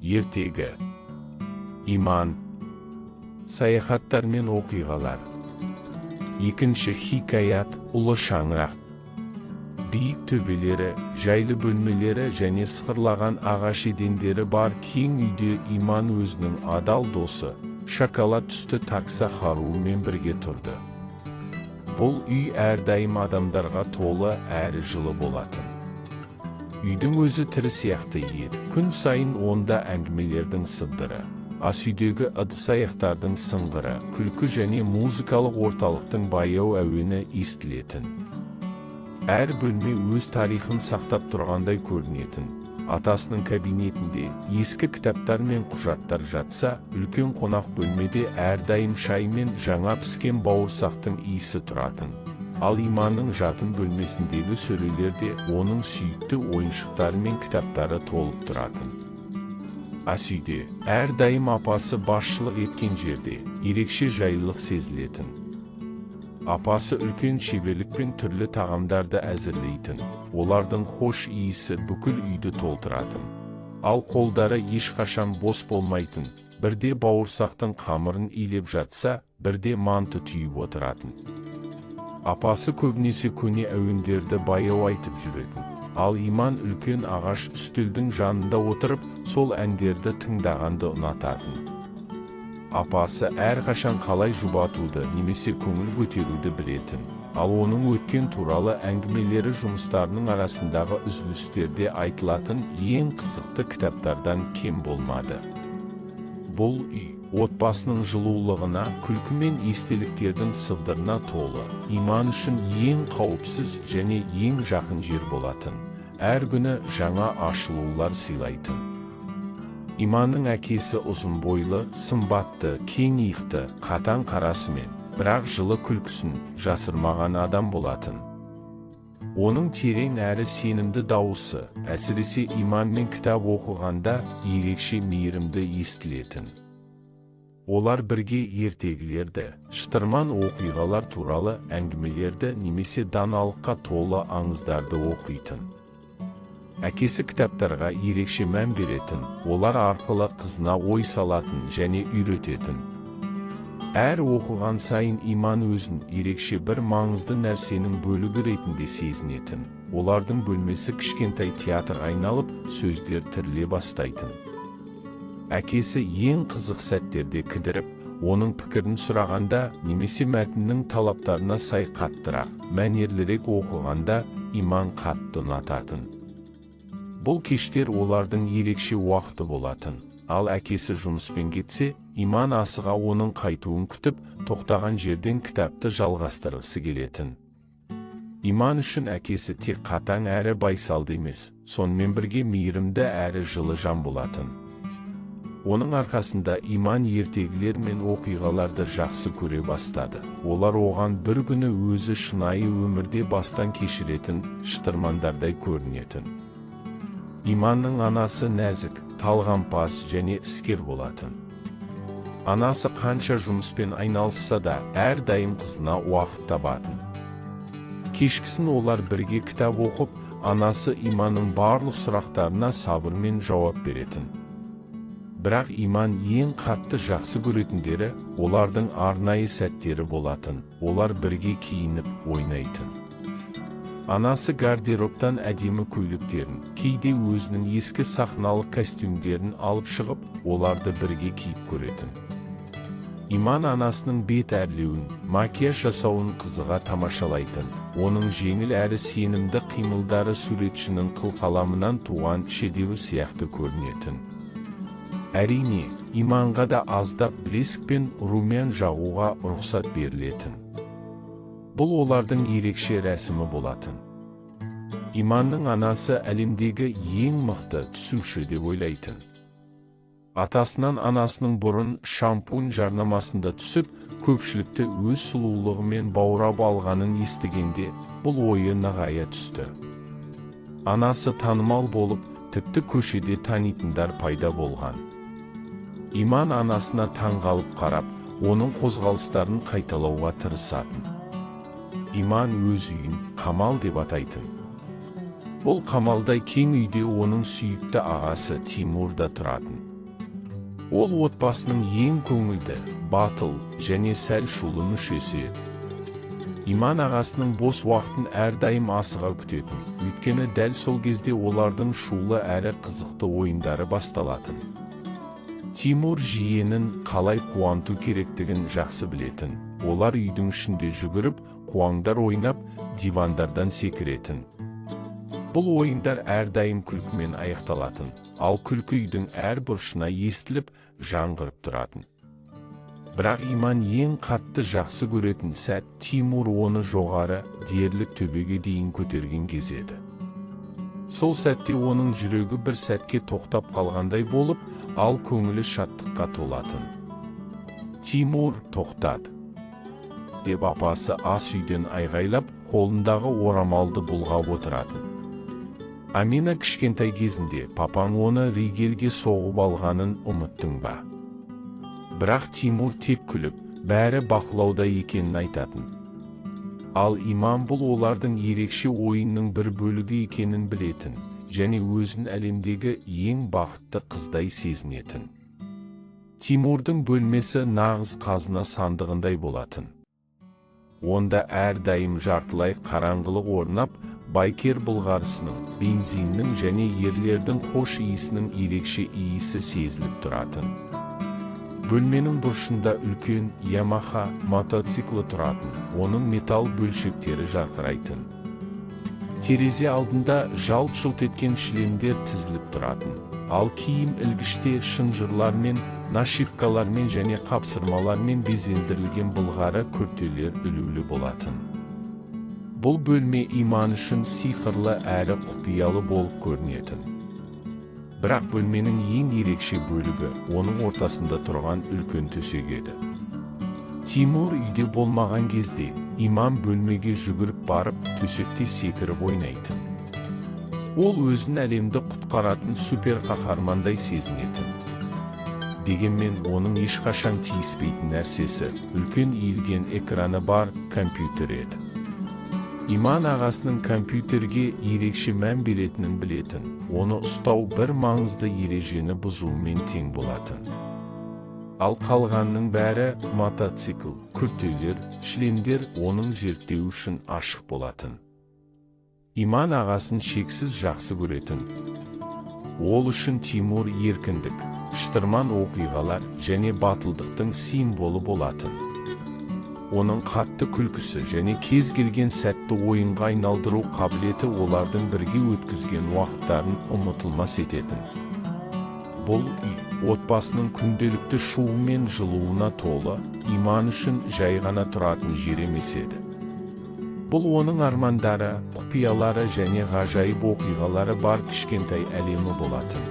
ертегі, иман, саяхаттар мен оқиғалар. Екінші хикаят, ұлы шаңырақ. Биік төбелері, жайлы бөлмелері және сықырлаған ағаш едендері бар кең үйде Иман өзінің адал досы, шоколад түсті такса Харумен бірге тұрды. Бұл үй әрдайым адамдарға толы әрі жылы болатын. Үйдің өзі тірі сияқты еді. Күн сайын онда әңгімелердің сыбдыры, ас үйдегі ыдыс-аяқтардың сыңғыры, күлкі және музыкалық орталықтың баяу әуені естілетін. Әр бөлме өз тарихын сақтап тұрғандай көрінетін. Атасының кабинетінде ескі кітаптар мен құжаттар жатса, үлкен қонақ бөлмеде әрдайым шай мен жаңа піскен бауырсақтың иісі тұратын. Ал Иманның жатын бөлмесіндегі сөрелерде оның сүйікті ойыншықтары мен кітаптары толып тұратын. Ас үйде әрдайым апасы басшылық еткен жерде ерекше жайлылық сезілетін. Апасы үлкен шеберлікпен түрлі тағамдарды әзірлейтін, олардың хош иісі бүкіл үйді толтыратын. Ал қолдары ешқашан бос болмайтын, бірде бауырсақтың қамырын илеп жатса, бірде манты түйіп отыратын. Апасы көбінесе көне әуендерді баяу айтып жүретін. Ал Иман үлкен ағаш үстелдің жанында отырып, сол әндерді тыңдағанды ұнататын. Апасы әрқашан қалай жұбатуды немесе көңіл көтеруді білетін. Ал оның өткен туралы әңгімелері жұмыстарының арасындағы үзілістерде айтылатын ең қызықты кітаптардан кем болмады. Бұл үй отбасының жылулығына, күлкі мен естеліктердің сыбдырына толы, Иман үшін ең қауіпсіз және ең жақын жер болатын. Әр күні жаңа ашылулар сыйлайтын. Иманның әкесі ұзын бойлы, сымбатты, кең иықты, қатаң қарасымен, бірақ жылы күлкісін жасырмаған адам болатын. Оның терең әрі сенімді дауысы, әсіресе Иман мен кітап оқығанда ерекше мейірімді естілетін. Олар бірге ертегілерді, шытырман оқиғалар туралы әңгімелерді немесе даналыққа толы аңыздарды оқитын. Әкесі кітаптарға ерекше мән беретін, олар арқылы қызына ой салатын және үйрететін. Әр оқыған сайын Иман өзін ерекше бір маңызды нәрсенің бөлігі ретінде сезінетін. Олардың бөлмесі кішкентай театр айналып, сөздер тіріле бастайтын. Әкесі ең қызық сәттерде кідіріп, оның пікірін сұрағанда немесе мәтіннің талаптарына сай қаттырақ, мәнерлірек оқығанда Иман қатты ұнататын. Бұл кештер олардың ерекше уақыты болатын. Ал әкесі жұмыспен кетсе, Иман асыға оның қайтуын күтіп, тоқтаған жерден кітапты жалғастырғысы келетін. Иман үшін әкесі тек қатаң әрі байсалды емес, сонымен бірге мейірімді әрі жылы жан болатын. Оның арқасында Иман ертегілер мен оқиғаларды жақсы көре бастады. Олар оған бір күні өзі шынайы өмірде бастан кешіретін шытырмандардай көрінетін. Иманның анасы нәзік, талғампаз және іскер болатын. Анасы қанша жұмыспен айналысса да, әрдайым қызына уақыт табатын. Кешкісін олар бірге кітап оқып, анасы Иманның барлық сұрақтарына сабырмен жауап беретін. Бірақ Иман ең қатты жақсы көретіндері олардың арнайы сәттері болатын. Олар бірге киініп ойнайтын. Анасы гардеробтан әдемі көйлектерін, кейде өзінің ескі сахналық костюмдерін алып шығып, оларды бірге киіп көретін. Иман анасының бет әрлеуін, макияж жасауын қызыға тамашалайтын. Оның жеңіл әрі сенімді қимылдары суретшінің қылқаламынан туған шедевр сияқты көрінетін. Әрине, Иманға да аздап блеск пен румян жағуға рұқсат берілетін. Бұл олардың ерекше рәсімі болатын. Иманның анасы әлемдегі ең мықты түсуші деп ойлайтын. Атасынан анасының бұрын шампунь жарнамасында түсіп, көпшілікті өз сұлулығымен баурап алғанын естігенде, бұл ойы нығая түсті. Анасы танымал болып, тіпті көшеде танитындар пайда болған. Иман анасына таңғалып қарап, оның қозғалыстарын қайталауға тырысатын. Иман өз үйін қамал деп атайтын. Бұл қамалдай кең үйде оның сүйікті ағасы Тимур да тұратын. Ол отбасының ең көңілді, батыл және сәл шулы мүшесі еді. Иман ағасының бос уақытын әрдайым асыға күтетін, өйткені дәл сол кезде олардың шулы әрі қызықты ойындары басталатын. Тимур жиенін қалай қуанту керектігін жақсы білетін. Олар үйдің ішінде жүгіріп, қуаңдар ойнап, дивандардан секіретін. Бұл ойындар әрдайым күлкімен аяқталатын, ал күлкі үйдің әр бұрышына естіліп, жаңғырып тұратын. Бірақ Иман ең қатты жақсы көретін сәт Тимур оны жоғары, дерлік төбеге дейін көтерген кез еді. Сол сәтте оның жүрегі бір сәтке тоқтап қалғандай болып, ал көңілі шаттыққа толатын. «Тимур, тоқтат!» деп апасы ас үйден айғайлап, қолындағы орамалды бұлғап отыратын. Амина кішкентай кезінде папаң оны Ригельге соғып алғанын ұмыттың ба? Бірақ Тимур тек күліп, бәрі бақылауда екенін айтатын. Ал Иман бұл олардың ерекше ойынның бір бөлігі екенін білетін, және өзін әлемдегі ең бақытты қыздай сезінетін. Тимурдың бөлмесі нағыз қазына сандығындай болатын. Онда әрдайым жартылай қараңғылық орнап, байкер былғарысының, бензиннің және ерлердің хош иісінің ерекше иісі сезіліп тұратын. Бөлменің бұрышында үлкен Ямаха мотоциклі тұратын, оның металл бөлшектері жарқырайтын. Терезе алдында жалт-жұлт еткен шлемдер тізіліп тұратын, ал киім ілгіште шынжырлармен, нашивкалармен және қапсырмалармен безендірілген былғары күртелер ілулі болатын. Бұл бөлме Иман үшін сиқырлы әрі құпиялы болып көрінетін. Бірақ бөлменің ең ерекше бөлігі оның ортасында тұрған үлкен төсек еді. Тимур үйде болмаған кезде Иман бөлмеге жүгіріп барып, төсекте секіріп ойнайтын. Ол өзін әлемді құтқаратын супер қаһармандай сезінетін. Дегенмен оның ешқашан тиіспейтін нәрсесі үлкен иілген экраны бар компьютер еді. Иман ағасының компьютерге ерекше мән беретінін білетін, оны ұстау бір маңызды ережені бұзумен тең болатын. Ал қалғанның бәрі мотоцикл, күртелер, шлемдер оның зерттеу үшін ашық болатын. Иман ағасын шексіз жақсы көретін. Ол үшін Тимур еркіндік, шытырман оқиғалар және батылдықтың символы болатын. Оның қатты күлкісі және кез келген сәтті ойынға айналдыру қабілеті олардың бірге өткізген уақыттарын ұмытылмас ететін. Бұл үй отбасының күнделікті шуы мен жылуына толы, Иман үшін жай ғана тұратын жер емес еді. Бұл оның армандары, құпиялары және ғажайып оқиғалары бар кішкентай әлемі болатын.